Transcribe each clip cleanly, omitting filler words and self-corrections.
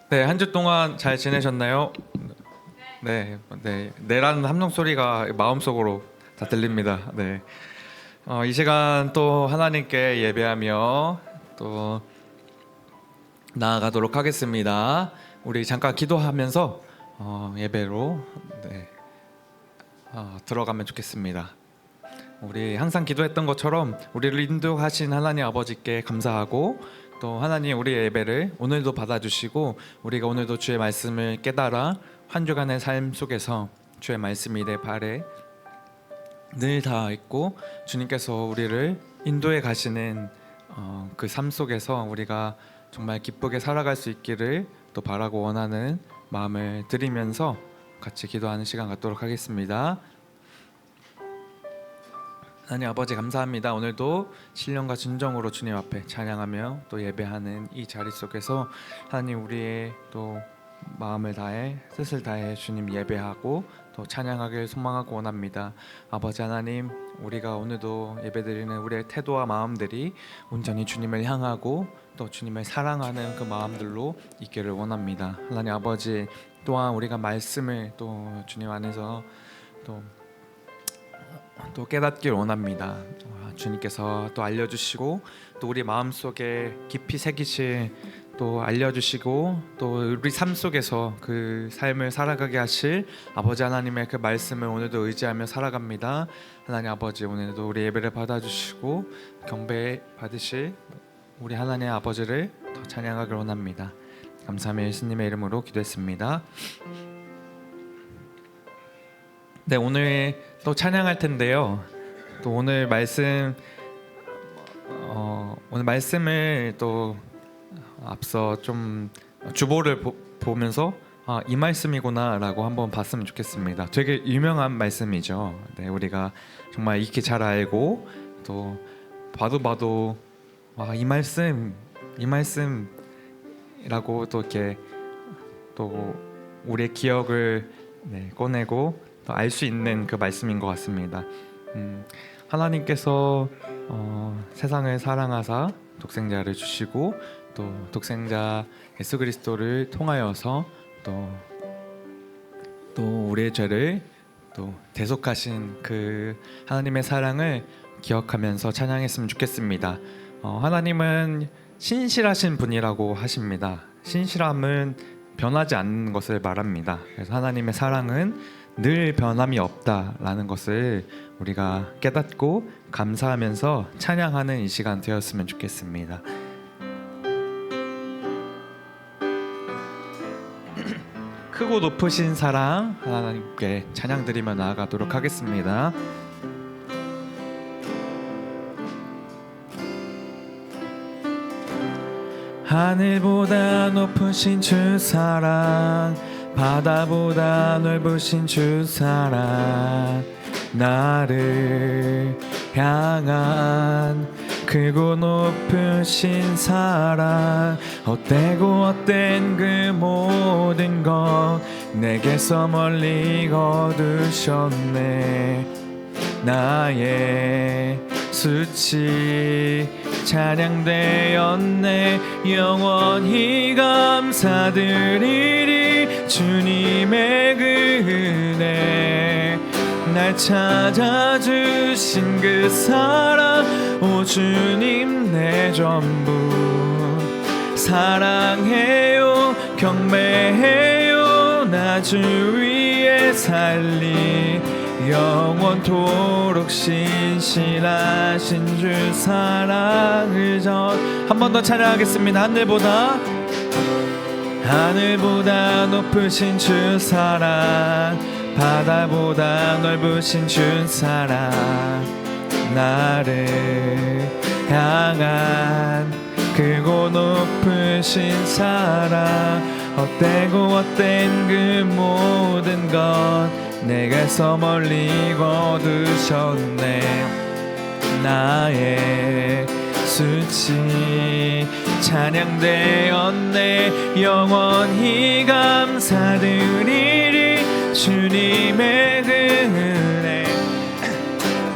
네, 한 주 동안 잘 지내셨나요? 네, 네, 내라는 함성 소리가 마음속으로 다 들립니다. 네, 이 시간 또 하나님께 예배하며 또 나아가도록 하겠습니다. 우리 잠깐 기도하면서 예배로 네, 들어가면 좋겠습니다. 우리 항상 기도했던 것처럼 우리를 인도하신 하나님 아버지께 감사하고 또 하나님 우리의 예배를 오늘도 받아주시고 우리가 오늘도 주의 말씀을 깨달아 한 주간의 삶 속에서 주의 말씀이 내 발에 늘 닿아 있고 주님께서 우리를 인도해 가시는 그 삶 속에서 우리가 정말 기쁘게 살아갈 수 있기를 또 바라고 원하는 마음을 드리면서 같이 기도하는 시간 갖도록 하겠습니다. 하나님 아버지 감사합니다. 오늘도 신령과 진정으로 주님 앞에 찬양하며 또 예배하는 이 자리 속에서 하나님 우리의 또 마음을 다해 뜻을 다해 주님 예배하고 또 찬양하길 소망하고 원합니다. 아버지 하나님 우리가 오늘도 예배드리는 우리의 태도와 마음들이 온전히 주님을 향하고 또 주님을 사랑하는 그 마음들로 있기를 원합니다. 하나님 아버지 또한 우리가 말씀을 또 주님 안에서 또 깨닫길 원합니다. 주님께서 또 알려주시고 또 우리 마음속에 깊이 새기실 또 알려주시고 또 우리 삶 속에서 그 삶을 살아가게 하실 아버지 하나님의 그 말씀을 오늘도 의지하며 살아갑니다. 하나님 아버지 오늘도 우리 예배를 받아주시고 경배 받으실 우리 하나님 아버지를 더 찬양하길 원합니다. 감사하며 예수님의 이름으로 기도했습니다. 네, 오늘 또 찬양할 텐데요. 또 오늘 말씀을 또 앞서 좀 주보를 보면서 이 말씀이구나라고 한번 봤으면 좋겠습니다. 되게 유명한 말씀이죠. 네, 우리가 정말 익히 잘 알고 또 봐도 이 말씀이라고 또 이렇게 또 우리의 기억을 꺼내고 알 수 있는 그 말씀인 것 같습니다. 하나님께서 세상을 사랑하사 독생자를 주시고 또 독생자 예수 그리스도를 통하여서 또 우리의 죄를 또 대속하신 그 하나님의 사랑을 기억하면서 찬양했으면 좋겠습니다. 하나님은 신실하신 분이라고 하십니다. 신실함은 변하지 않는 것을 말합니다. 그래서 하나님의 사랑은 늘 변함이 없다라는 것을 우리가 깨닫고 감사하면서 찬양하는 이 시간 되었으면 좋겠습니다. 크고 높으신 사랑 하나님께 찬양드리며 나아가도록 하겠습니다. 하늘보다 높으신 주 사랑 바다보다 넓으신 주 사랑 나를 향한 크고 높으신 사랑 헛되고 헛된 그 모든 것 내게서 멀리 거두셨네. 나의 수치 찬양되었네. 영원히 감사드리리 주님의 그 은혜 날 찾아주신 그 사랑 오 주님 내 전부 사랑해요 경배해요 나 주 위에 살리 영원토록 신실하신 주 사랑을 한 번 더 찬양하겠습니다. 하늘보다 높으신 주 사랑 바다보다 넓으신 주 사랑 나를 향한 크고 높으신 사랑 헛되고 헛된 그 모든 것 내게서 멀리 거두셨네. 나의 수치 찬양되었네. 영원히 감사드리리 주님의 그 은혜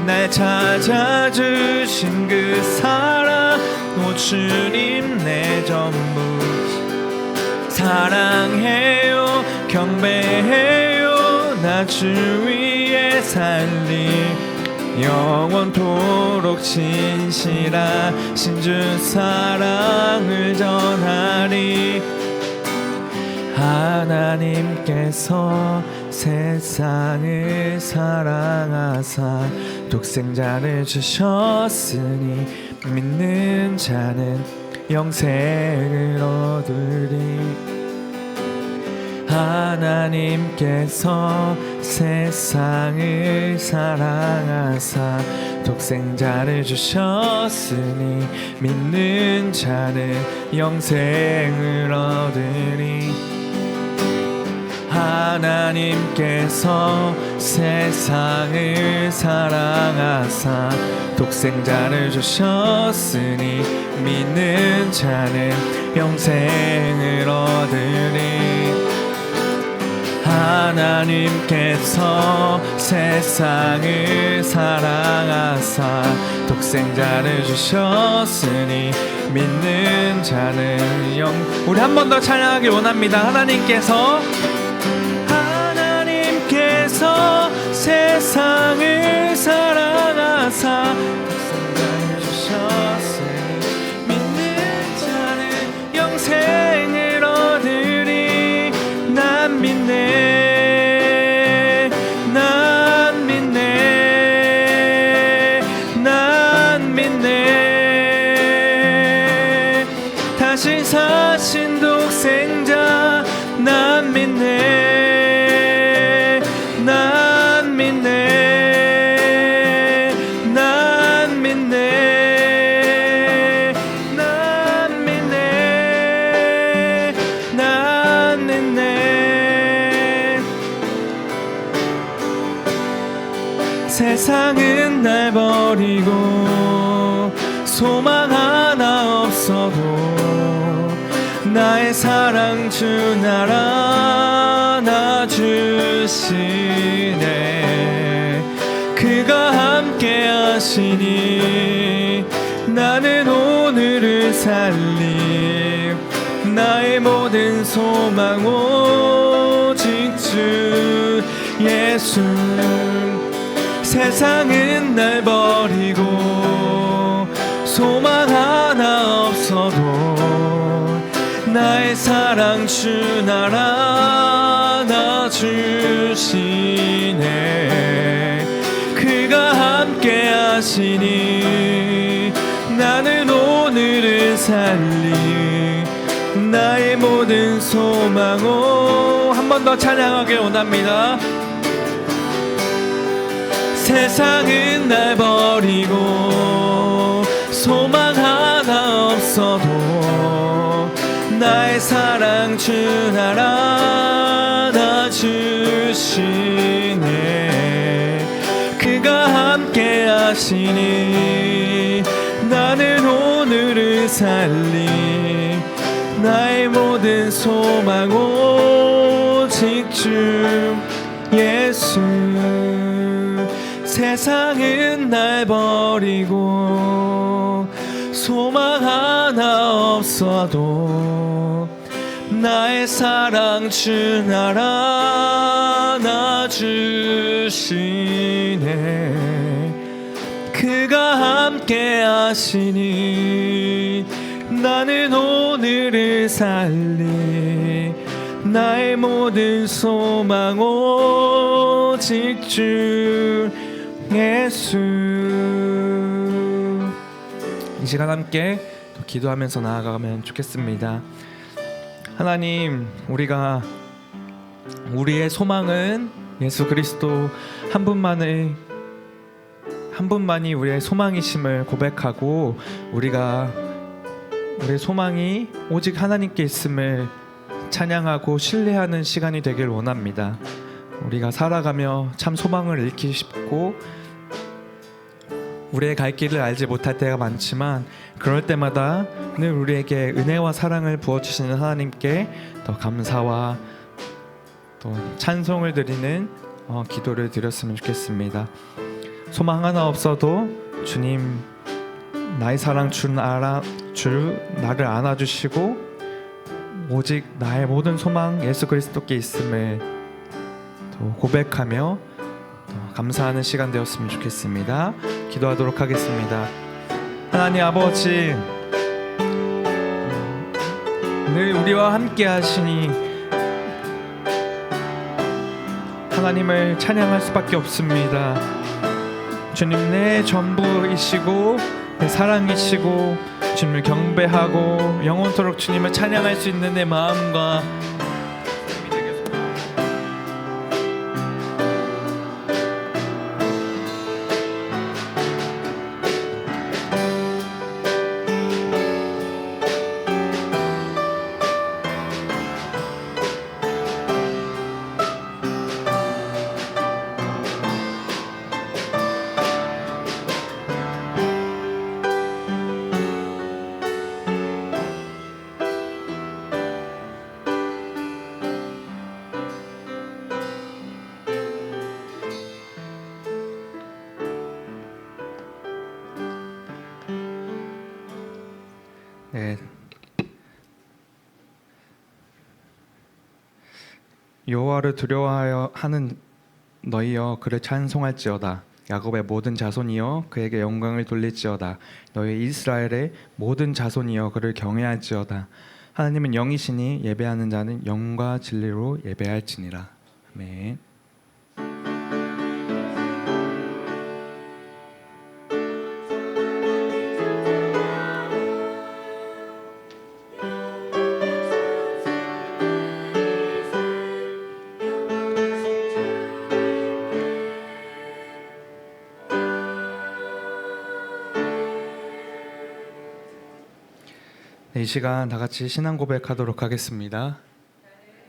날 찾아주신 그 사랑 오 주님 내 전부 사랑해요 경배해요 나 주 위에 살리 영원토록 진실하신 주 사랑을 전하리 하나님께서 세상을 사랑하사 독생자를 주셨으니 믿는 자는 영생을 얻으리 하나님께서 세상을 사랑하사 독생자를 주셨으니 믿는 자는 영생을 얻으리 하나님께서 세상을 사랑하사 독생자를 주셨으니 믿는 자는 영생을 얻으리 하나님께서 세상을 사랑하사 독생자를 주셨으니 믿는 자는 우리 한 번 더 찬양하기 원합니다. 하나님께서 세상을 사랑하사 독생자를 주셨으니 믿는 자는 영생을 얻으리 난 믿네 난 믿네 난 믿네 다시 사신 독생자 난 믿네 난 믿네 난 믿네 난 믿네 난 믿네 세상은 날 버리고 소망 하나 없어도 나의 사랑 주 나라 주시네 그가 함께 하시니 나는 오늘을 살리 나의 모든 소망 오직 주 예수 세상은 날 버리고 소망 하나 없어도 나의 사랑 주 나라 주시네 그가 함께 하시니 나는 오늘을 살리 나의 모든 소망 한 번 더 찬양하길 원합니다. 세상은 날 버리고 소망 하나 없어도 나의 사랑 주 나라 주시네 그가 함께 하시니 나는 오늘을 살리 나의 모든 소망 오직 주 예수 세상은 날 버리고 소망 하나 없어도 나의 사랑 주 나라 주시네 그가 함께 하시니 나는 오늘을 살리 나의 모든 소망 오직 주 예수 이 시간 함께 또 기도하면서 나아가면 좋겠습니다. 하나님 우리가 우리의 소망은 예수 그리스도 한 분만이 우리의 소망이심을 고백하고 우리의 소망이 오직 하나님께 있음을 찬양하고 신뢰하는 시간이 되길 원합니다. 우리가 살아가며 참 소망을 잃기 쉽고 우리의 갈 길을 알지 못할 때가 많지만 그럴 때마다 늘 우리에게 은혜와 사랑을 부어주시는 하나님께 더 감사와 또 찬송을 드리는 기도를 드렸으면 좋겠습니다. 소망 하나 없어도 주님 나의 사랑 주 나를 안아주시고 오직 나의 모든 소망 예수 그리스도께 있음을 또 고백하며 감사하는 시간 되었으면 좋겠습니다. 기도하도록 하겠습니다. 하나님 아버지, 늘 우리와 함께 하시니 하나님을 찬양할 수밖에 없습니다. 주님 내 전부이시고 내 사랑이시고 주님을 경배하고 영원토록 주님을 찬양할 수 있는 내 마음과 네. 여호와를 두려워하여 하는 너희여 그를 찬송할지어다. 야곱의 모든 자손이여 그에게 영광을 돌릴지어다. 너희 이스라엘의 모든 자손이여 그를 경외할지어다. 하나님은 영이시니 예배하는 자는 영과 진리로 예배할지니라. 아멘. 이 시간 다 같이 신앙 고백하도록 하겠습니다.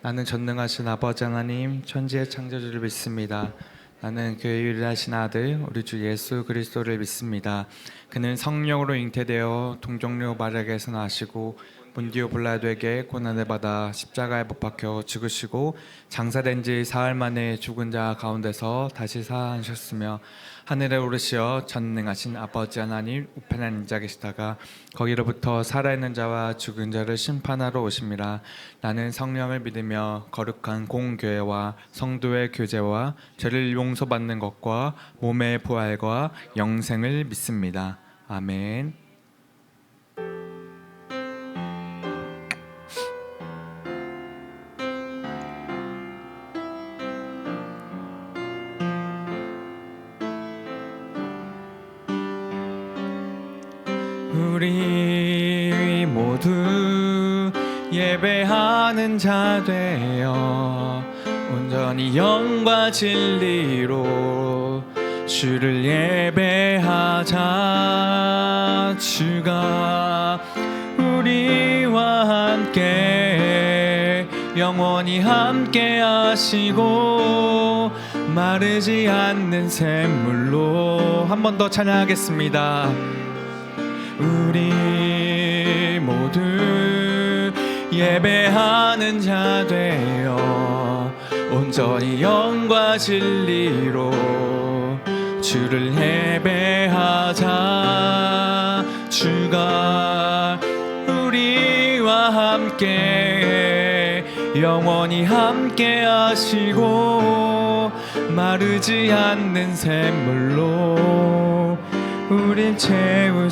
나는 전능하신 아버지 하나님 천지의 창조주를 믿습니다. 나는 그의 유일하신 아들 우리 주 예수 그리스도를 믿습니다. 그는 성령으로 잉태되어 동정녀 마리아에게서 나시고 본디오 빌라도에게 고난을 받아 십자가에 못 박혀 죽으시고 장사된 지 사흘 만에 죽은 자 가운데서 다시 살아나셨으며 하늘에 오르시어 전능하신 아버지 하나님 우편에 앉아 계시다가 거기로부터 살아있는 자와 죽은 자를 심판하러 오심이라. 나는 성령을 믿으며 거룩한 공교회와 성도의 교제와 죄를 용서받는 것과 몸의 부활과 영생을 믿습니다. 아멘. 우리 모두 예배하는 자 되어 온전히 영과 진리로 주를 예배하자. 주가 우리와 함께 영원히 함께 하시고 마르지 않는 샘물로 한 번 더 찬양하겠습니다. 우리 모두 예배하는 자 되어 온전히 영과 진리로 주를 예배하자. 주가 우리와 함께 영원히 함께 하시고 마르지 않는 샘물로 우린 채우시리라.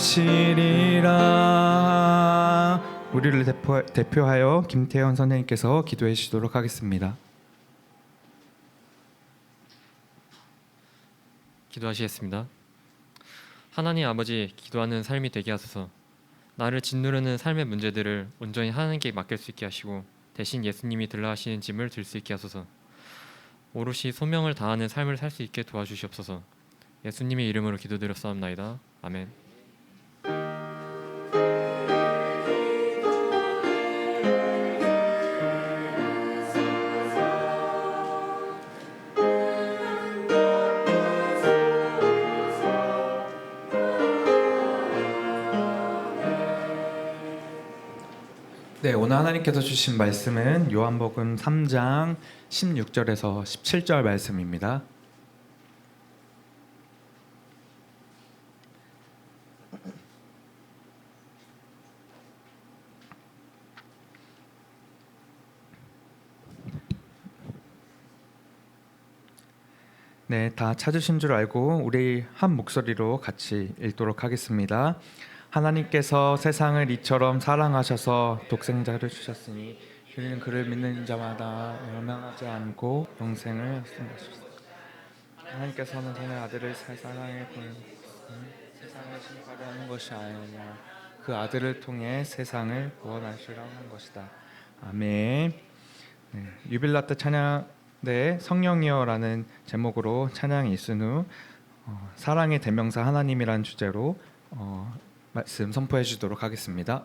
우리를 대표하여 김태현 선생님께서 기도해 주시도록 하겠습니다. 기도하시겠습니다. 하나님 아버지, 기도하는 삶이 되게 하소서. 나를 짓누르는 삶의 문제들을 온전히 하나님께 맡길 수 있게 하시고 대신 예수님이 들라 하시는 짐을 들 수 있게 하소서. 오롯이 소명을 다하는 삶을 살 수 있게 도와주시옵소서. 예수님의 이름으로 기도드렸사옵나이다. 아멘. 네, 오늘 하나님께서 주신 말씀은 요한복음 3장 16절에서 17절 말씀입니다. 네, 다 찾으신 줄 알고 우리 한 목소리로 같이 읽도록 하겠습니다. 하나님께서 세상을 이처럼 사랑하셔서 독생자를 주셨으니 그는 그를 믿는 자마다 멸망하지 않고 영생을 얻으셨습니다. 하나님께서는 자녀 아들을 세상에 보내셨으니 세상을 심판하려 하는 것이 아니라 그 아들을 통해 세상을 구원하시려 하는 것이다. 아멘. 네, 유빌라트 찬양 네, 성령이여라는 제목으로 찬양이 있은 후 사랑의 대명사 하나님이라는 주제로 말씀 선포해 주도록 하겠습니다.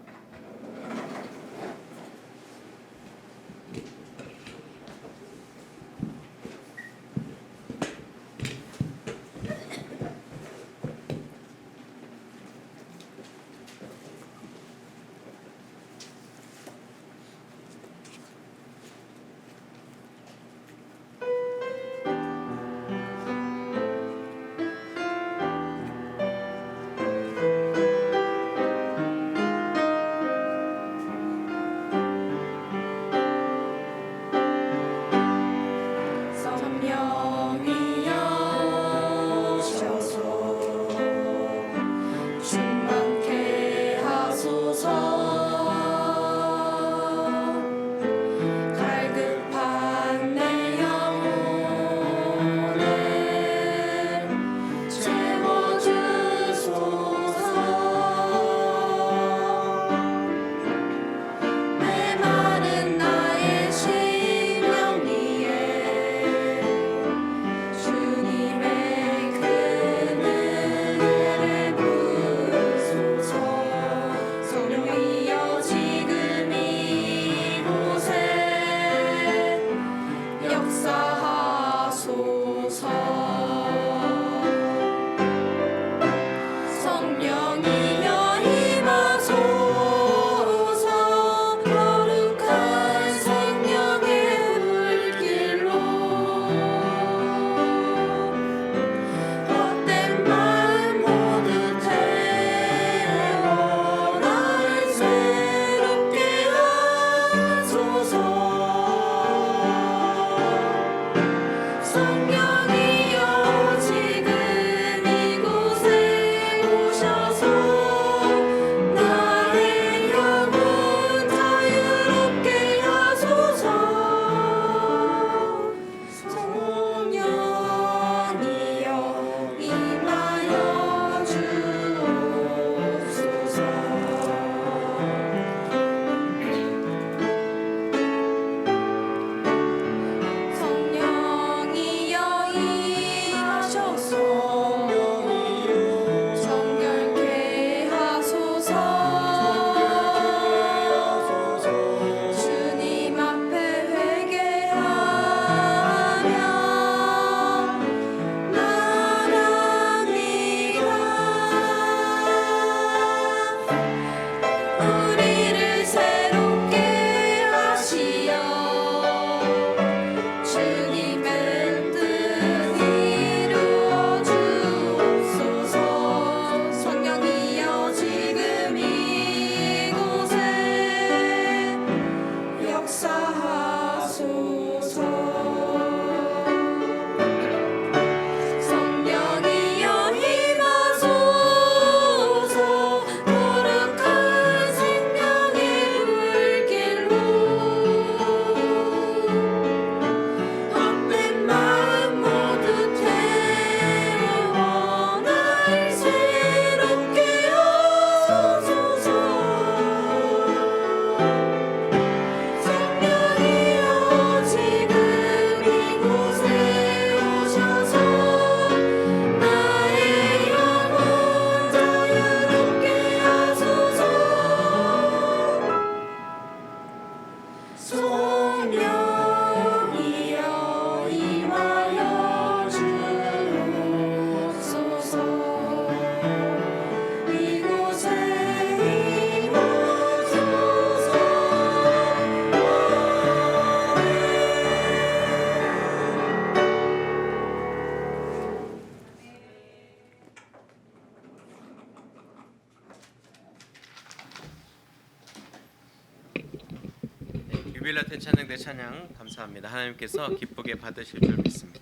유빌라텐 찬양대 찬양 감사합니다. 하나님께서 기쁘게 받으실 줄 믿습니다.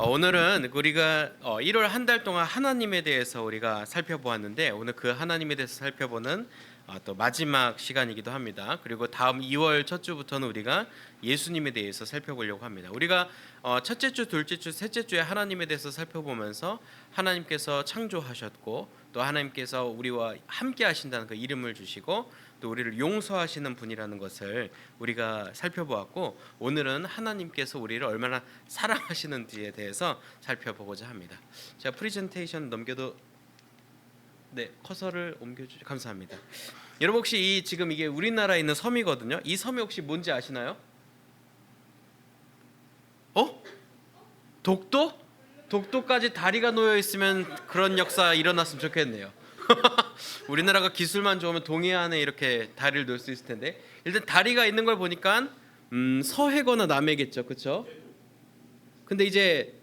오늘은 우리가 1월 한 달 동안 하나님에 대해서 우리가 살펴보았는데 오늘 그 하나님에 대해서 살펴보는 또 마지막 시간이기도 합니다. 그리고 다음 2월 첫 주부터는 우리가 예수님에 대해서 살펴보려고 합니다. 우리가 첫째 주, 둘째 주, 셋째 주에 하나님에 대해서 살펴보면서 하나님께서 창조하셨고 또 하나님께서 우리와 함께 하신다는 그 이름을 주시고 또 우리를 용서하시는 분이라는 것을 우리가 살펴보았고 오늘은 하나님께서 우리를 얼마나 사랑하시는지에 대해서 살펴보고자 합니다. 자, 프레젠테이션 넘겨도 네, 커서를 옮겨주시 감사합니다. 여러분 혹시 지금 이게 우리나라에 있는 섬이거든요. 이 섬이 혹시 뭔지 아시나요? 독도? 독도까지 다리가 놓여 있으면 그런 역사 일어났으면 좋겠네요. 우리나라가 기술만 좋으면 동해안에 이렇게 다리를 놓을 수 있을 텐데 일단 다리가 있는 걸 보니까 서해거나 남해겠죠, 그렇죠? 근데 이제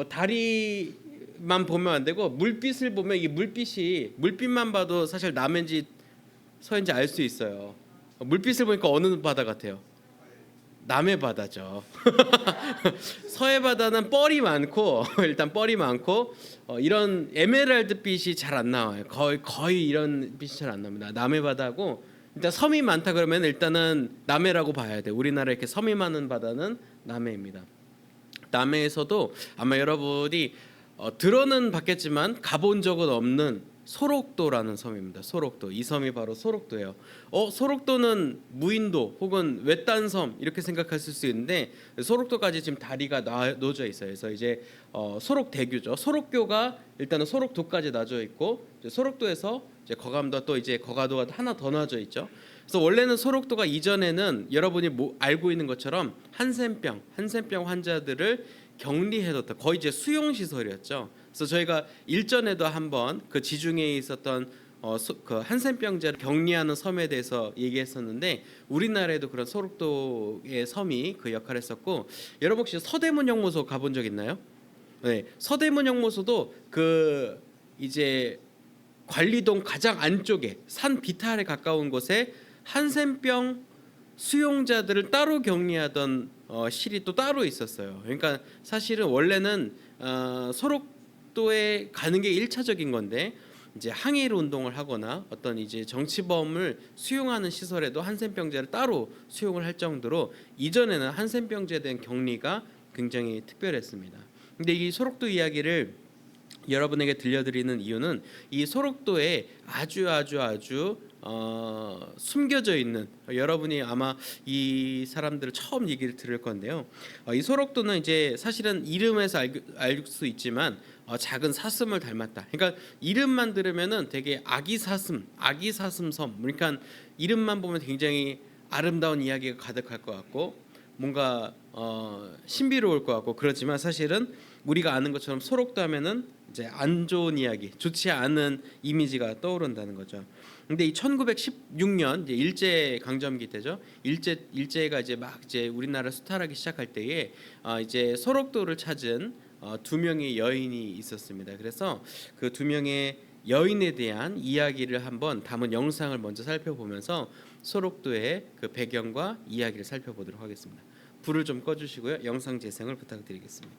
다리만 보면 안 되고 물빛을 보면 이 물빛만 봐도 사실 남해인지 서해인지 알 수 있어요. 물빛을 보니까 어느 바다 같아요? 남해 바다죠. 서해 바다는 뻘이 많고 일단 뻘이 많고 이런 에메랄드 빛이 잘 안 나와요. 거의 이런 빛이 잘 안 납니다. 남해 바다고 일단 섬이 많다 그러면 일단은 남해라고 봐야 돼. 우리나라 이렇게 섬이 많은 바다는 남해입니다. 남해에서도 아마 여러분이 들어는 봤겠지만 가본 적은 없는 소록도라는 섬입니다. 소록도. 이 섬이 바로 소록도예요. 소록도는 무인도 혹은 외딴 섬 이렇게 생각하실 수 있는데 소록도까지 지금 다리가 놓여져 있어요. 그래서 이제 소록대교죠. 소록교가 일단은 소록도까지 놔져 있고 이제 소록도에서 이제 거감도 또 이제 거가도가 하나 더 놔져 있죠. 그래서 원래는 소록도가 이전에는 여러분이 알고 있는 것처럼 한센병 환자들을 격리해뒀다. 거의 이제 수용 시설이었죠. 그래서 저희가 일전에도 한번 그 지중해에 있었던 그 한센병자를 격리하는 섬에 대해서 얘기했었는데 우리나라에도 그런 소록도의 섬이 그 역할을 했었고 여러분 혹시 서대문 형무소 가본 적 있나요? 네, 서대문 형무소도 그 이제 관리동 가장 안쪽에 산 비탈에 가까운 곳에 한센병 수용자들을 따로 격리하던 실이 또 따로 있었어요. 그러니까 사실은 원래는 소록도에 가는 게 1차적인 건데 이제 항일 운동을 하거나 어떤 이제 정치범을 수용하는 시설에도 한센병자를 따로 수용을 할 정도로 이전에는 한센병자에 대한 격리가 굉장히 특별했습니다. 근데 이 소록도 이야기를 여러분에게 들려드리는 이유는 이 소록도에 아주 숨겨져 있는 여러분이 아마 이 사람들을 처음 얘기를 들을 건데요. 이 소록도는 이제 사실은 이름에서 알 수 있지만 작은 사슴을 닮았다. 그러니까 이름만 들으면은 되게 아기사슴 섬. 그러니까 이름만 보면 굉장히 아름다운 이야기가 가득할 것 같고 뭔가 신비로울 것 같고 그렇지만 사실은 우리가 아는 것처럼 소록도 하면은 이제 안 좋은 이야기, 좋지 않은 이미지가 떠오른다는 거죠. 근데 이 1916년 이제 일제 강점기 때죠. 일제가 이제 막 이제 우리나라 수탈하기 시작할 때에 이제 소록도를 찾은 두 명의 여인이 있었습니다. 그래서 그 두 명의 여인에 대한 이야기를 한번 담은 영상을 먼저 살펴보면서 소록도의 그 배경과 이야기를 살펴보도록 하겠습니다. 불을 좀 꺼주시고요. 영상 재생을 부탁드리겠습니다.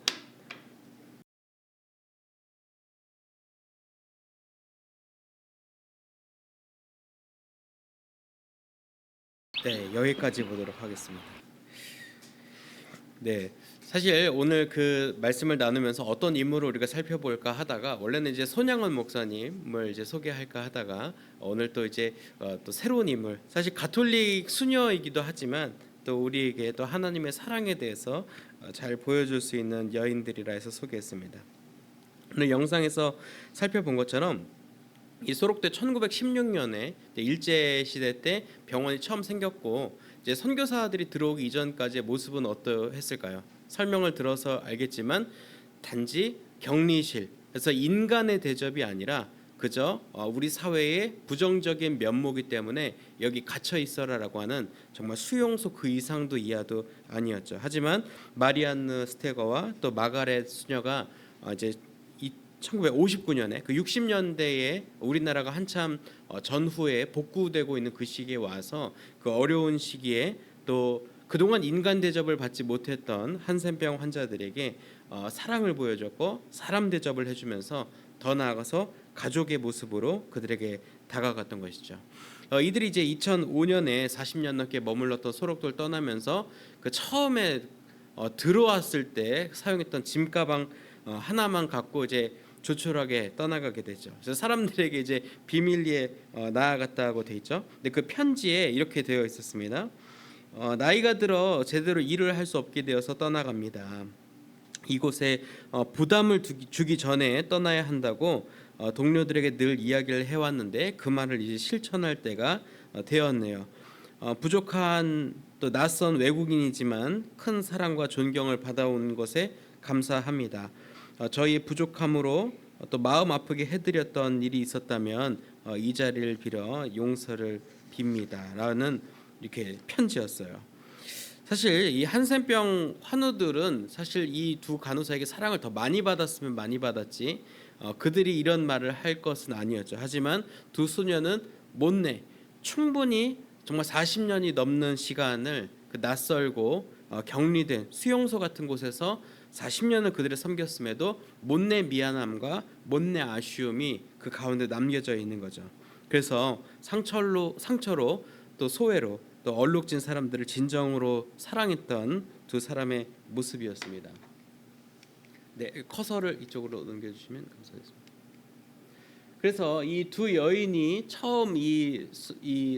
네, 여기까지 보도록 하겠습니다. 네, 사실 오늘 그 말씀을 나누면서 어떤 인물을 우리가 살펴볼까 하다가 원래는 이제 손양원 목사님을 이제 소개할까 하다가 오늘 또 이제 또 새로운 인물, 사실 가톨릭 수녀이기도 하지만 또 우리에게 또 하나님의 사랑에 대해서 잘 보여줄 수 있는 여인들이라 해서 소개했습니다. 오늘 영상에서 살펴본 것처럼 이 소록도 1916년에 일제 시대 때 병원이 처음 생겼고 이제 선교사들이 들어오기 이전까지의 모습은 어떠했을까요? 설명을 들어서 알겠지만 단지 격리실, 그래서 인간의 대접이 아니라 그저 우리 사회의 부정적인 면모이기 때문에 여기 갇혀 있어라라고 하는 정말 수용소 그 이상도 이하도 아니었죠. 하지만 마리안느 스테거와 또 마가렛 수녀가 이제 1959년에 그 60년대에 우리나라가 한참 전후에 복구되고 있는 그 시기에 와서 그 어려운 시기에 또 그동안 인간 대접을 받지 못했던 한센병 환자들에게 사랑을 보여줬고 사람 대접을 해주면서 더 나아가서 가족의 모습으로 그들에게 다가갔던 것이죠. 이들이 이제 2005년에 40년 넘게 머물렀던 소록도를 떠나면서 그 처음에 들어왔을 때 사용했던 짐 가방 하나만 갖고 이제 조촐하게 떠나가게 되죠. 그래서 사람들에게 이제 비밀리에 나아갔다고 돼 있죠. 근데 그 편지에 이렇게 되어 있었습니다. 나이가 들어 제대로 일을 할 수 없게 되어서 떠나갑니다. 이곳에 부담을 주기 전에 떠나야 한다고 동료들에게 늘 이야기를 해왔는데 그 말을 이제 실천할 때가 되었네요. 부족한 또 낯선 외국인이지만 큰 사랑과 존경을 받아온 것에 감사합니다. 저희 부족함으로 또 마음 아프게 해드렸던 일이 있었다면 이 자리를 빌어 용서를 빕니다라는 이렇게 편지였어요. 사실 이 한센병 환우들은 사실 이 두 간호사에게 사랑을 더 많이 받았으면 많이 받았지 그들이 이런 말을 할 것은 아니었죠. 하지만 두 소녀는 못내 충분히 정말 40년이 넘는 시간을 그 낯설고 격리된 수용소 같은 곳에서 40년을 그들을 섬겼음에도 못내 미안함과 못내 아쉬움이 그 가운데 남겨져 있는 거죠. 그래서 상처로 또 소외로 또 얼룩진 사람들을 진정으로 사랑했던 두 사람의 모습이었습니다. 네, 커서를 이쪽으로 넘겨주시면 감사하겠습니다. 그래서 이 두 여인이 처음 이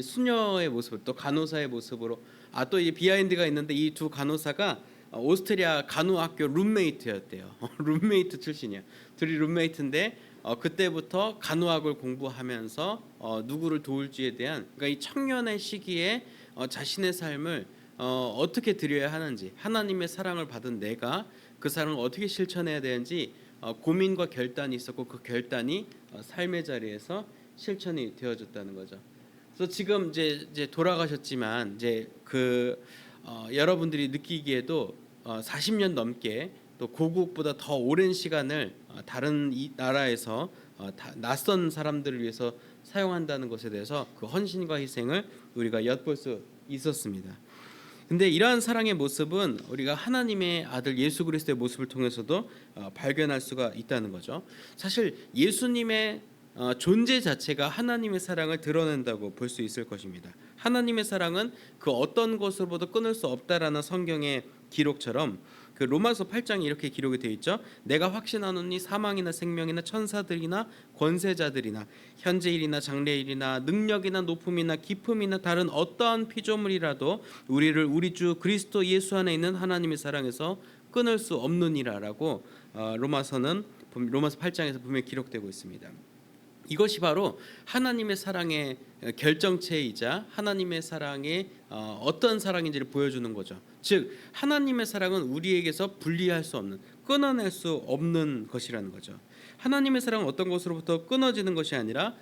수녀의 모습을 또 간호사의 모습으로 또 이 비하인드가 있는데 이 두 간호사가 오스트리아 간호학교 룸메이트였대요. 룸메이트 출신이야. 둘이 룸메이트인데 그때부터 간호학을 공부하면서 누구를 도울지에 대한 그러니까 이 청년의 시기에 자신의 삶을 어떻게 드려야 하는지 하나님의 사랑을 받은 내가 그 사랑을 어떻게 실천해야 되는지 고민과 결단이 있었고 그 결단이 삶의 자리에서 실천이 되어졌다는 거죠. 그래서 지금 이제 돌아가셨지만 이제 여러분들이 느끼기에도 40년 넘게 또 고국보다 더 오랜 시간을 다른 이 나라에서 낯선 사람들을 위해서 사용한다는 것에 대해서 그 헌신과 희생을 우리가 엿볼 수 있었습니다. 근데 이러한 사랑의 모습은 우리가 하나님의 아들 예수 그리스도의 모습을 통해서도 발견할 수가 있다는 거죠. 사실 예수님의 존재 자체가 하나님의 사랑을 드러낸다고 볼 수 있을 것입니다. 하나님의 사랑은 그 어떤 것으로도 끊을 수 없다라는 성경의 기록처럼 그 로마서 8장에 이렇게 기록이 되어 있죠. 내가 확신하노니 사망이나 생명이나 천사들이나 권세자들이나 현재일이나 장래일이나 능력이나 높음이나 깊음이나 다른 어떠한 피조물이라도 우리를 우리 주 그리스도 예수 안에 있는 하나님의 사랑에서 끊을 수 없느니라라고 로마서 8장에서 분명히 기록되고 있습니다. 이것이 바로 하나님의 사랑의 결정체이자 하나님의 사랑의 어떤 사랑인지를 보여주는 거죠. 즉 하나님의 사랑은 우리에게서 분리할 수 없는, 끊어낼 수 없는 것이라는 거죠. 하나님의 사랑은 어떤 것으로부터 끊어지는 것이 아니라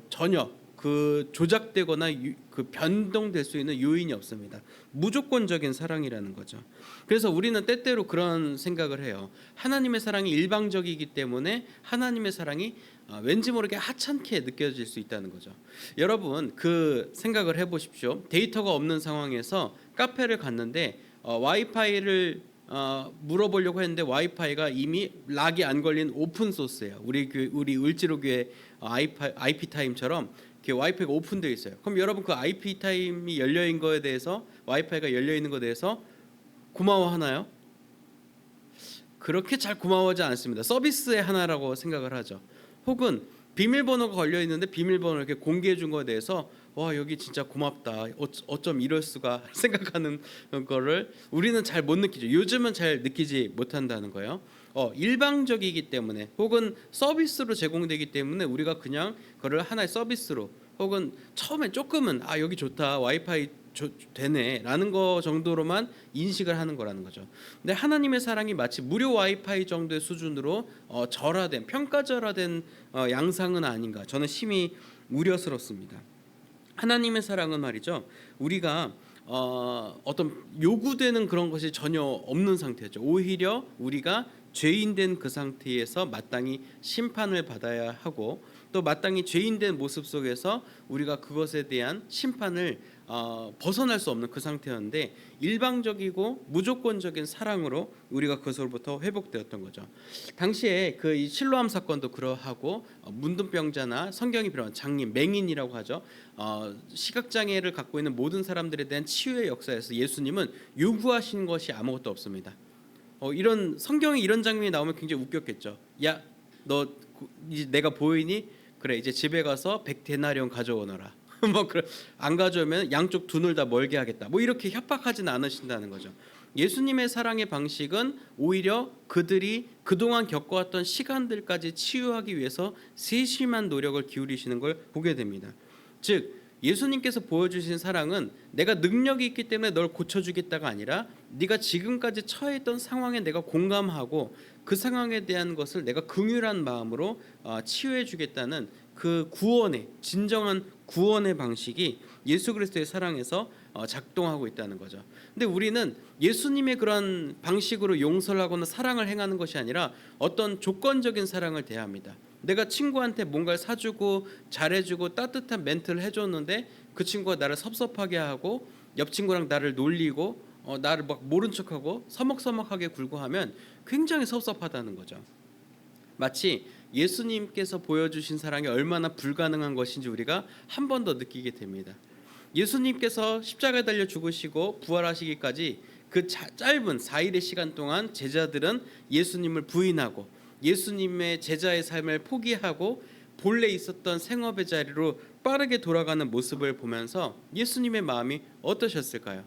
전혀 그 조작되거나 그 변동될 수 있는 요인이 없습니다. 무조건적인 사랑이라는 거죠. 그래서 우리는 때때로 그런 생각을 해요. 하나님의 사랑이 일방적이기 때문에 하나님의 사랑이 왠지 모르게 하찮게 느껴질 수 있다는 거죠. 여러분 그 생각을 해보십시오. 데이터가 없는 상황에서 카페를 갔는데 와이파이를 물어보려고 했는데 와이파이가 이미 락이 안 걸린 오픈 소스예요. 우리 을지로교회 IP 타임처럼 와이파이가 오픈되어 있어요. 그럼 여러분 그 IP 타임이 열려 있는 거에 대해서 와이파이가 열려 있는 거에 대해서 고마워하나요? 그렇게 잘 고마워하지 않습니다. 서비스의 하나라고 생각을 하죠. 혹은 비밀번호가 걸려 있는데 비밀번호를 이렇게 공개해 준 거에 대해서 와 여기 진짜 고맙다. 어쩜 이럴 수가 생각하는 거를 우리는 잘 못 느끼죠. 요즘은 잘 느끼지 못한다는 거예요. 일방적이기 때문에 혹은 서비스로 제공되기 때문에 우리가 그냥 그걸 하나의 서비스로 혹은 처음에 조금은 여기 좋다 와이파이 되네라는 거 정도로만 인식을 하는 거라는 거죠. 근데 하나님의 사랑이 마치 무료 와이파이 정도의 수준으로 절하된 평가절하된 양상은 아닌가 저는 심히 우려스럽습니다. 하나님의 사랑은 말이죠. 우리가 어떤 요구되는 그런 것이 전혀 없는 상태죠. 오히려 우리가 죄인된 그 상태에서 마땅히 심판을 받아야 하고 또 마땅히 죄인된 모습 속에서 우리가 그것에 대한 심판을 벗어날 수 없는 그 상태였는데 일방적이고 무조건적인 사랑으로 우리가 그것으로부터 회복되었던 거죠. 당시에 그 이 실로암 사건도 그러하고 문둥병자나 성경이 필요한 장님, 맹인이라고 하죠. 시각 장애를 갖고 있는 모든 사람들에 대한 치유의 역사에서 예수님은 요구하신 것이 아무것도 없습니다. 이런 성경에 이런 장면이 나오면 굉장히 웃겼겠죠. 야, 너 이제 내가 보이니? 그래, 이제 집에 가서 100데나리온 가져오너라. 뭐 안 가져오면 양쪽 두 눈을 다 멀게 하겠다. 뭐 이렇게 협박하지는 않으신다는 거죠. 예수님의 사랑의 방식은 오히려 그들이 그동안 겪어왔던 시간들까지 치유하기 위해서 세심한 노력을 기울이시는 걸 보게 됩니다. 즉 예수님께서 보여주신 사랑은 내가 능력이 있기 때문에 널 고쳐주겠다가 아니라 네가 지금까지 처해있던 상황에 내가 공감하고 그 상황에 대한 것을 내가 긍휼한 마음으로 치유해주겠다는 그 구원의 진정한 구원의 방식이 예수 그리스도의 사랑에서 작동하고 있다는 거죠. 근데 우리는 예수님의 그런 방식으로 용서를 하거나 사랑을 행하는 것이 아니라 어떤 조건적인 사랑을 대합니다. 내가 친구한테 뭔가를 사주고 잘해주고 따뜻한 멘트를 해줬는데 그 친구가 나를 섭섭하게 하고 옆 친구랑 나를 놀리고 나를 막 모른 척하고 서먹서먹하게 굴고 하면 굉장히 섭섭하다는 거죠. 마치 예수님께서 보여주신 사랑이 얼마나 불가능한 것인지 우리가 한 번 더 느끼게 됩니다. 예수님께서 십자가에 달려 죽으시고 부활하시기까지 그 짧은 4일의 시간 동안 제자들은 예수님을 부인하고 예수님의 제자의 삶을 포기하고 본래 있었던 생업의 자리로 빠르게 돌아가는 모습을 보면서 예수님의 마음이 어떠셨을까요?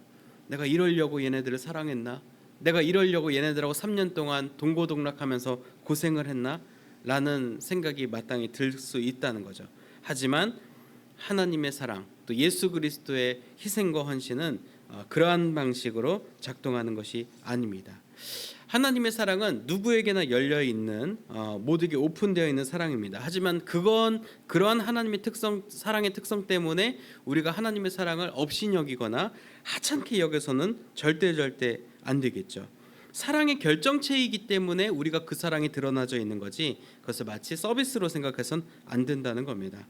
내가 이러려고 얘네들을 사랑했나? 내가 이러려고 얘네들하고 3년 동안 동고동락하면서 고생을 했나? 라는 생각이 마땅히 들 수 있다는 거죠. 하지만 하나님의 사랑, 또 예수 그리스도의 희생과 헌신은 그러한 방식으로 작동하는 것이 아닙니다. 하나님의 사랑은 누구에게나 열려 있는 모두에게 오픈되어 있는 사랑입니다. 하지만 그러한 하나님의 사랑의 특성 때문에 우리가 하나님의 사랑을 업신여기거나 하찮게 여겨서는 절대 안 되겠죠. 사랑의 결정체이기 때문에 우리가 그 사랑이 드러나져 있는 거지 그것을 마치 서비스로 생각해서는 안 된다는 겁니다.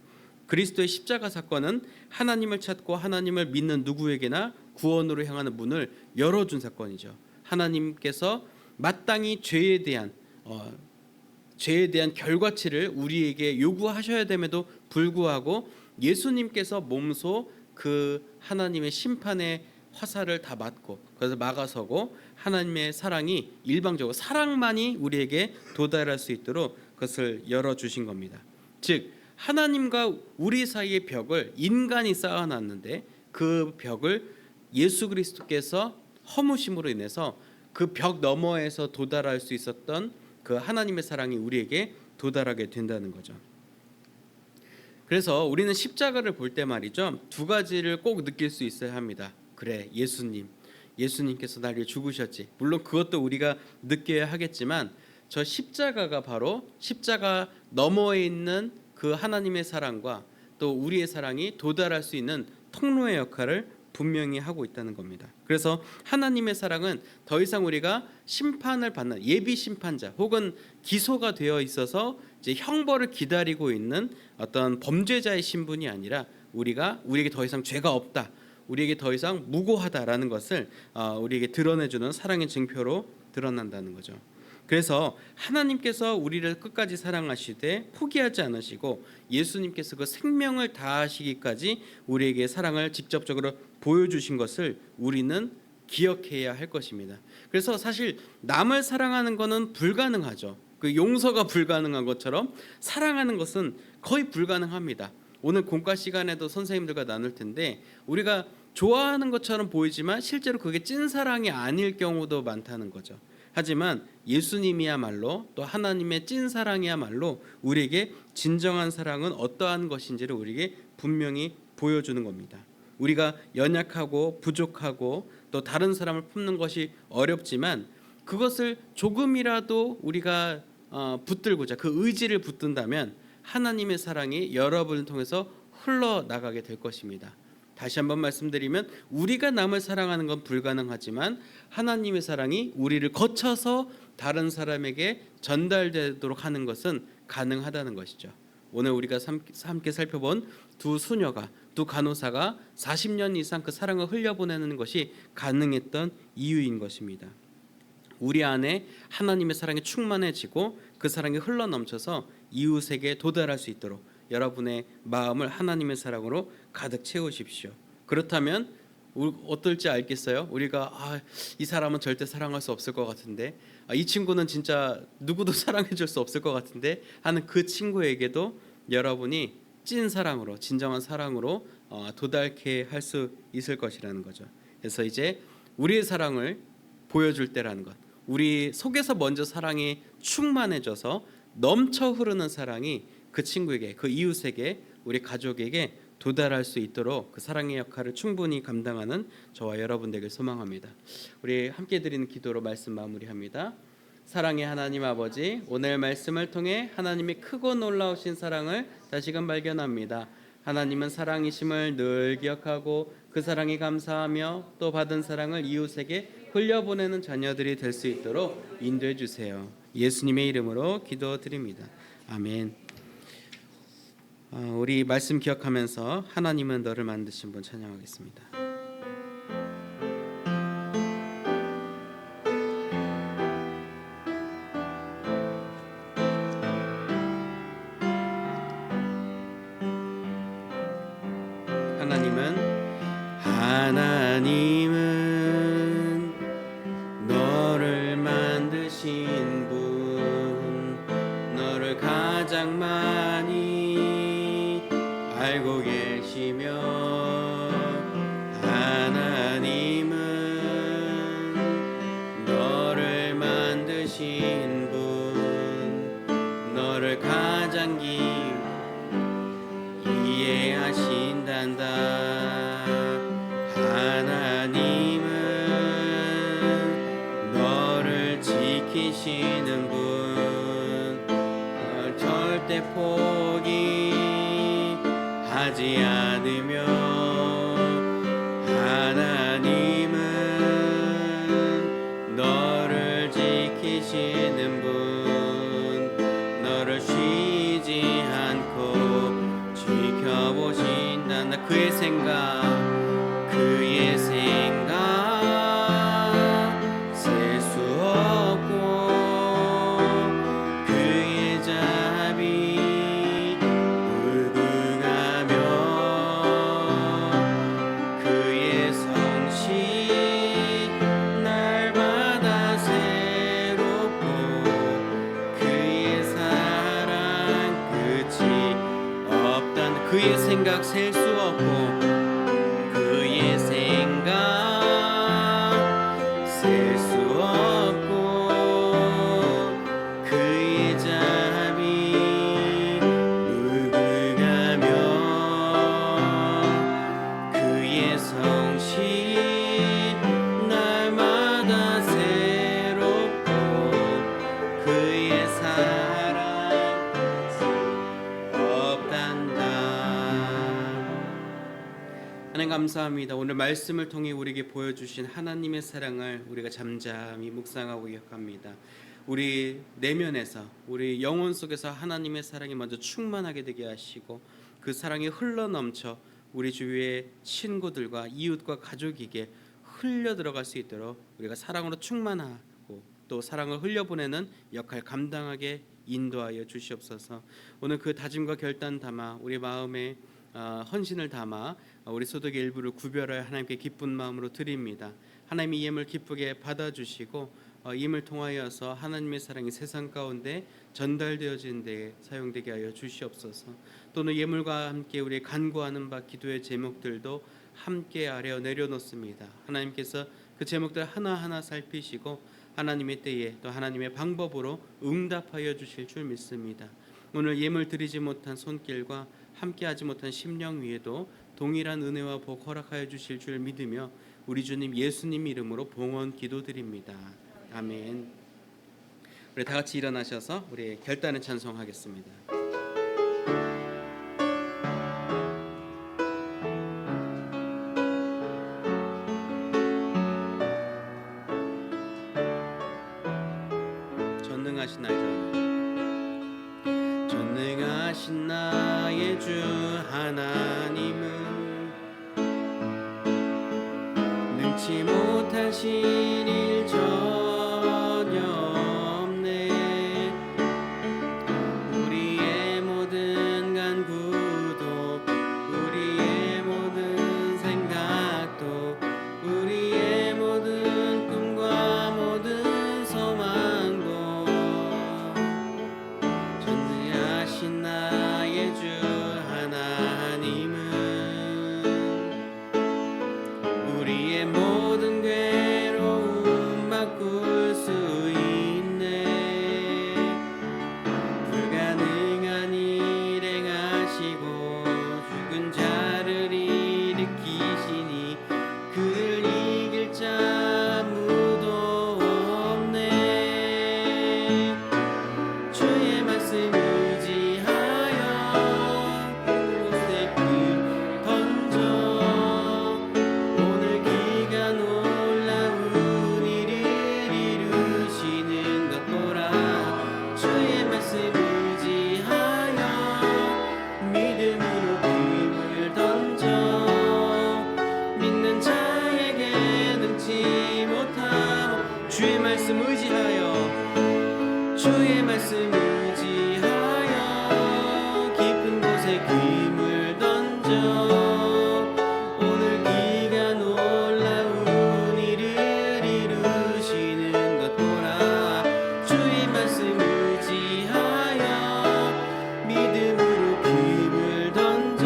그리스도의 십자가 사건은 하나님을 찾고 하나님을 믿는 누구에게나 구원으로 향하는 문을 열어준 사건이죠. 하나님께서 마땅히 죄에 대한 결과치를 우리에게 요구하셔야 됨에도 불구하고 예수님께서 몸소 그 하나님의 심판의 화살을 다 맞고 그래서 막아서고 하나님의 사랑이 일방적으로 사랑만이 우리에게 도달할 수 있도록 그것을 열어주신 겁니다. 즉 하나님과 우리 사이의 벽을 인간이 쌓아놨는데 그 벽을 예수 그리스도께서 허무심으로 인해서 그 벽 너머에서 도달할 수 있었던 그 하나님의 사랑이 우리에게 도달하게 된다는 거죠. 그래서 우리는 십자가를 볼 때 말이죠, 두 가지를 꼭 느낄 수 있어야 합니다. 그래, 예수님께서 날 위해 죽으셨지. 물론 그것도 우리가 느껴야 하겠지만 저 십자가가 바로 십자가 너머에 있는 그 하나님의 사랑과 또 우리의 사랑이 도달할 수 있는 통로의 역할을 분명히 하고 있다는 겁니다. 그래서 하나님의 사랑은 더 이상 우리가 심판을 받는 예비 심판자 혹은 기소가 되어 있어서 이제 형벌을 기다리고 있는 어떤 범죄자의 신분이 아니라 우리에게 더 이상 죄가 없다, 우리에게 더 이상 무고하다라는 것을 우리에게 드러내주는 사랑의 증표로 드러난다는 거죠. 그래서 하나님께서 우리를 끝까지 사랑하시되 포기하지 않으시고 예수님께서 그 생명을 다하시기까지 우리에게 사랑을 직접적으로 보여주신 것을 우리는 기억해야 할 것입니다. 그래서 사실 남을 사랑하는 것은 불가능하죠. 그 용서가 불가능한 것처럼 사랑하는 것은 거의 불가능합니다. 오늘 공과 시간에도 선생님들과 나눌 텐데 우리가 좋아하는 것처럼 보이지만 실제로 그게 찐사랑이 아닐 경우도 많다는 거죠. 하지만 예수님이야말로 또 하나님의 찐사랑이야말로 우리에게 진정한 사랑은 어떠한 것인지를 우리에게 분명히 보여주는 겁니다. 우리가 연약하고 부족하고 또 다른 사람을 품는 것이 어렵지만 그것을 조금이라도 우리가 붙들고자 그 의지를 붙든다면 하나님의 사랑이 여러분을 통해서 흘러나가게 될 것입니다. 다시 한번 말씀드리면 우리가 남을 사랑하는 건 불가능하지만 하나님의 사랑이 우리를 거쳐서 다른 사람에게 전달되도록 하는 것은 가능하다는 것이죠. 오늘 우리가 함께 살펴본 두 수녀가, 두 간호사가 40년 이상 그 사랑을 흘려보내는 것이 가능했던 이유인 것입니다. 우리 안에 하나님의 사랑이 충만해지고 그 사랑이 흘러넘쳐서 이웃에게 도달할 수 있도록 여러분의 마음을 하나님의 사랑으로 가득 채우십시오. 그렇다면 어떨지 알겠어요? 우리가 이 사람은 절대 사랑할 수 없을 것 같은데, 이 친구는 진짜 누구도 사랑해 줄 수 없을 것 같은데 하는 그 친구에게도 여러분이 찐 사랑으로, 진정한 사랑으로 도달케 할 수 있을 것이라는 거죠. 그래서 이제 우리의 사랑을 보여줄 때라는 것, 우리 속에서 먼저 사랑이 충만해져서 넘쳐 흐르는 사랑이 그 친구에게, 그 이웃에게, 우리 가족에게 도달할 수 있도록 그 사랑의 역할을 충분히 감당하는 저와 여러분 되길 소망합니다. 우리 함께 드리는 기도로 말씀 마무리합니다. 사랑의 하나님 아버지, 오늘 말씀을 통해 하나님의 크고 놀라우신 사랑을 다시금 발견합니다. 하나님은 사랑이심을 늘 기억하고 그 사랑에 감사하며 또 받은 사랑을 이웃에게 흘려보내는 자녀들이 될 수 있도록 인도해 주세요. 예수님의 이름으로 기도드립니다. 아멘. 우리 말씀 기억하면서 하나님은 너를 만드신 분 찬양하겠습니다. 하나님은 너를 만드신 분, 너를 가장 많이 알고 계시며, 하나님은 너를 만드신 분, 너를 가장 이해하신단다. 하나님은 너를 지키시는 분, 널 절대 포기하지 않으며, 하나님은 너를 지키시는 분, 너를 쉬지 않고 지켜보신다. 그의 생각 셀 수 없고, 그의 자비 무궁하며, 그의 성실 날마다 새롭고, 그의 사랑 끝이 없단, 그의 생각 셀 수 없고, 그의 생각 셀 수 없고, 그의 자비 무궁하며, 그의 성실 날마다 새롭고, 그의 사랑 없단다. 하나님 감사합니다. 오늘 말씀을 통해 우리에게 보여주신 하나님의 사랑을 우리가 잠잠히 묵상하고 기억합니다. 우리 내면에서, 우리 영혼 속에서 하나님의 사랑이 먼저 충만하게 되게 하시고, 그 사랑이 흘러넘쳐 우리 주위의 친구들과 이웃과 가족에게 흘려 들어갈 수 있도록 우리가 사랑으로 충만하고 또 사랑을 흘려보내는 역할 감당하게 인도하여 주시옵소서. 오늘 그 다짐과 결단 담아 우리 마음에 헌신을 담아 우리 소득의 일부를 구별하여 하나님께 기쁜 마음으로 드립니다. 하나님이 이 예물 기쁘게 받아주시고 임을 통하여서 하나님의 사랑이 세상 가운데 전달되어진 데 사용되게 하여 주시옵소서. 또는 예물과 함께 우리 간구하는 바 기도의 제목들도 함께 아래 내려놓습니다. 하나님께서 그 제목들 하나하나 살피시고 하나님의 때에 또 하나님의 방법으로 응답하여 주실 줄 믿습니다. 오늘 예물 드리지 못한 손길과 함께하지 못한 심령 위에도 동일한 은혜와 복 허락하여 주실 줄 믿으며 우리 주님 예수님 이름으로 봉헌 기도드립니다. 아멘. 우리 다 같이 일어나셔서 우리 결단의 찬송하겠습니다. 전능하신 전능하신 나의 주 하나님은 능치 못하신 일 전혀 없네. 우리의 모든 간구도 우리의 모든 생각도 우리의 모든 꿈과 모든 소망도 전능하신 나의 주 하나님은 우리의 모든 괴로움 바꿀 수 있네. 불가능한 일 행하시고 죽은 자를 일으키시니 그를 이길 자 아무도 없네. 주의 말씀 의지하여 그곳에 길 던져 오늘 기가 놀라운 일을 이루시는 것 보라. 주의 말씀 의지하여 믿음으로 힘을 던져 믿는 자에게 능치 못함. 주의 말씀 의지하여 주의 말씀 의지하여 깊은 곳에 힘을 던져 오늘 기가 놀라운 일을 이루시는 것 보라. 주의 말씀 의지하여 믿음으로 힘을 던져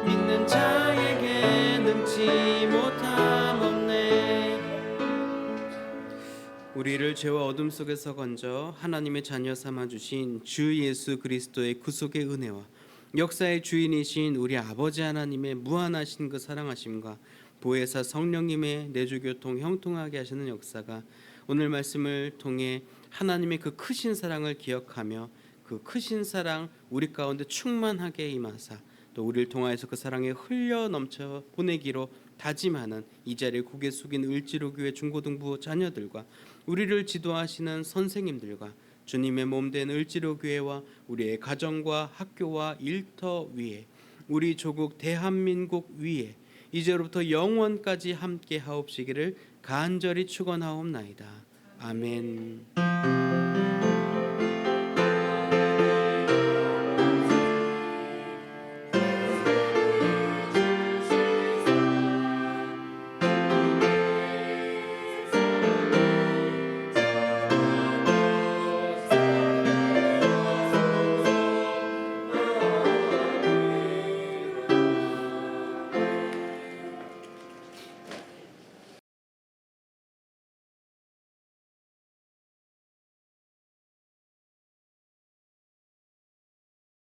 믿는 자에게 능치 못함 없네. 우리를 죄와 어둠 속에서 건져 하나님의 자녀 삼아 주신 주 예수 그리스도의 구속의 은혜와 역사의 주인이신 우리 아버지 하나님의 무한하신 그 사랑하심과 보혜사 성령님의 내주교통 형통하게 하시는 역사가 오늘 말씀을 통해 하나님의 그 크신 사랑을 기억하며 그 크신 사랑 우리 가운데 충만하게 임하사 또 우리를 통하여서 그 사랑에 흘려 넘쳐 보내기로 다짐하는 이 자리에 고개 숙인 을지로교회 중고등부 자녀들과 우리를 지도하시는 선생님들과 주님의 몸된 을지로교회와 우리의 가정과 학교와 일터 위에 우리 조국 대한민국 위에 이제로부터 영원까지 함께 하옵시기를 간절히 축원하옵나이다. 아멘.